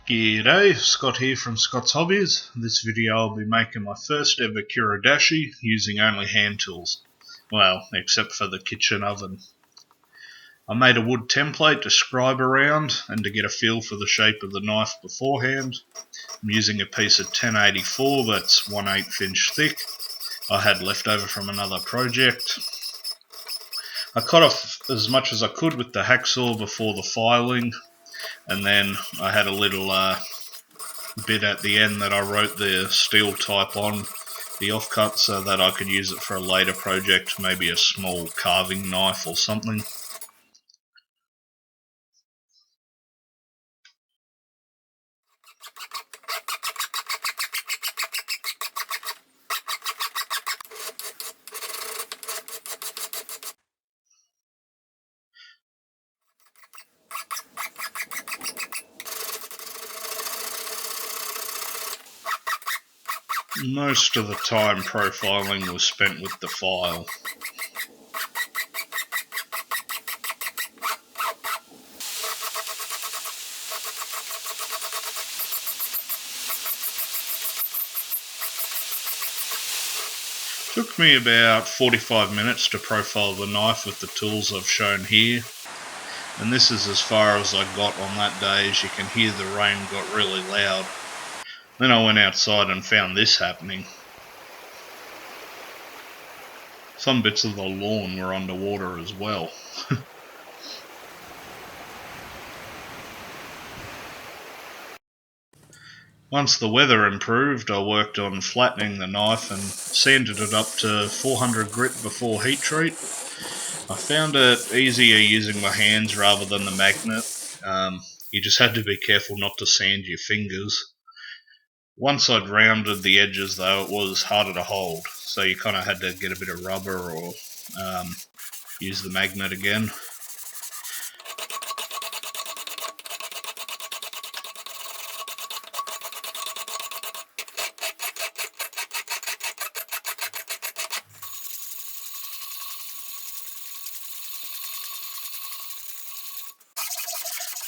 G'day, Scott here from ScottsHobbyz. In this video I'll be making my first ever Kiridashi using only hand tools. Well, except for the kitchen oven. I made a wood template to scribe around and to get a feel for the shape of the knife beforehand. I'm using a piece of 1084 that's 1/8 inch thick. I had left over from another project. I cut off as much as I could with the hacksaw before the filing, and then I had a little bit at the end that I wrote the steel type on the offcut so that I could use it for a later project, maybe a small carving knife or something. Most of the time profiling was spent with the file. Took me about 45 minutes to profile the knife with the tools I've shown here, and this is as far as I got on that day. As you can hear, the rain got really loud. Then I went outside and found this happening. Some bits of the lawn were underwater as well. Once the weather improved, I worked on flattening the knife and sanded it up to 400 grit before heat treat. I found it easier using my hands rather than the magnet. You just had to be careful not to sand your fingers. Once I'd rounded the edges though, it was harder to hold, so you kind of had to get a bit of rubber or use the magnet again.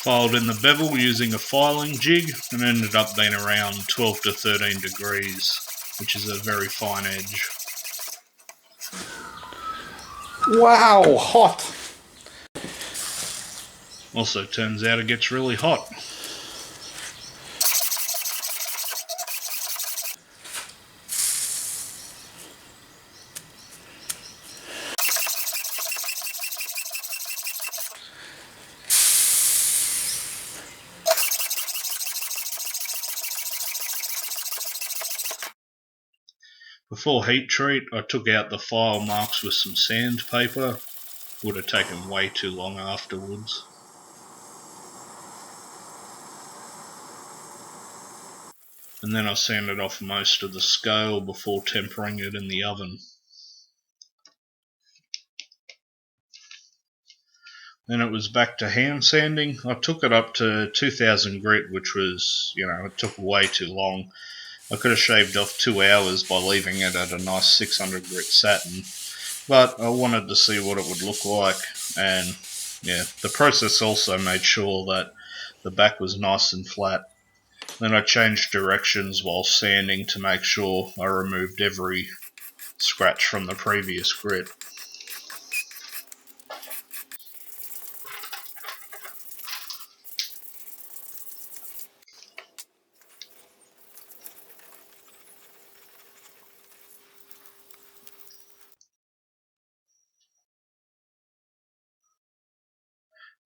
Filed in the bevel using a filing jig and ended up being around 12 to 13 degrees, which is a very fine edge. Wow, hot! Also turns out it gets really hot. Before heat treat, I took out the file marks with some sandpaper. Would have taken way too long afterwards. And then I sanded off most of the scale before tempering it in the oven. Then it was back to hand sanding. I took it up to 2000 grit, which was, it took way too long. I could have shaved off 2 hours by leaving it at a nice 600 grit satin, but I wanted to see what it would look like, and yeah, the process also made sure that the back was nice and flat. Then I changed directions while sanding to make sure I removed every scratch from the previous grit.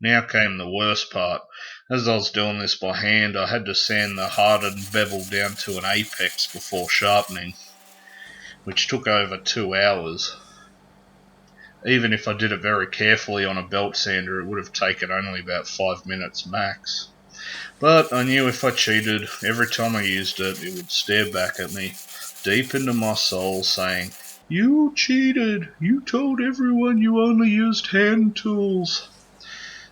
Now came the worst part. As I was doing this by hand, I had to sand the hardened bevel down to an apex before sharpening, which took over 2 hours. Even if I did it very carefully on a belt sander, it would have taken only about 5 minutes max. But I knew if I cheated, every time I used it, it would stare back at me, deep into my soul, saying, "You cheated! You told everyone you only used hand tools."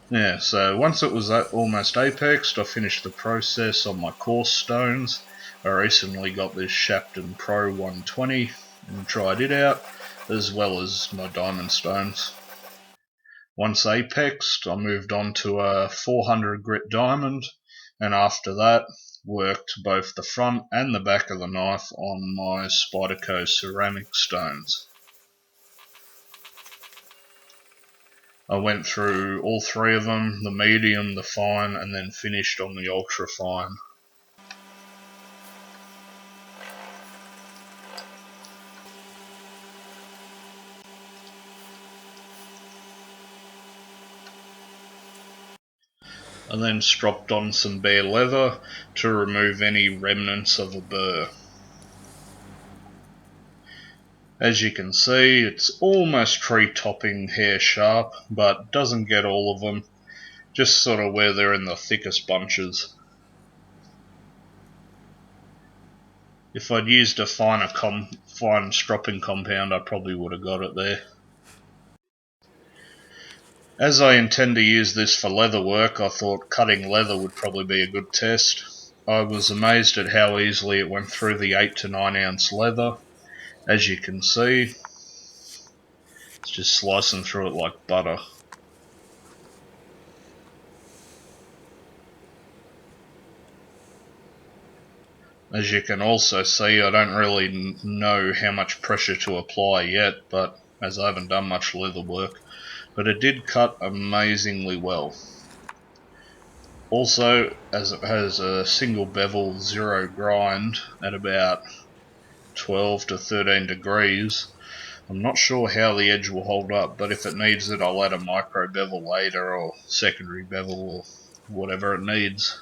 Yeah, so once it was almost apexed, I finished the process on my coarse stones. I recently got this Shapton Pro 120 and tried it out, as well as my diamond stones. Once apexed, I moved on to a 400 grit diamond, and after that worked both the front and the back of the knife on my Spyderco ceramic stones. I went through all three of them, the medium, the fine, and then finished on the ultra fine. I then stropped on some bare leather to remove any remnants of a burr. As you can see, it's almost tree-topping hair sharp, but doesn't get all of them, just sort of where they're in the thickest bunches. If I'd used a fine stropping compound, I probably would have got it there. As I intend to use this for leather work, I thought cutting leather would probably be a good test. I was amazed at how easily it went through the 8 to 9 ounce leather. As you can see, it's just slicing through it like butter. As you can also see, I don't really know how much pressure to apply yet, but as I haven't done much leather work, but it did cut amazingly well. Also, as it has a single bevel zero grind at about 12 to 13 degrees, I'm not sure how the edge will hold up, but if it needs it, I'll add a micro bevel later or secondary bevel or whatever it needs.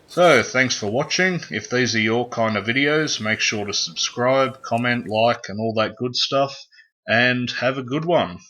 So, thanks for watching. If these are your kind of videos, make sure to subscribe, comment, like, and all that good stuff, and have a good one.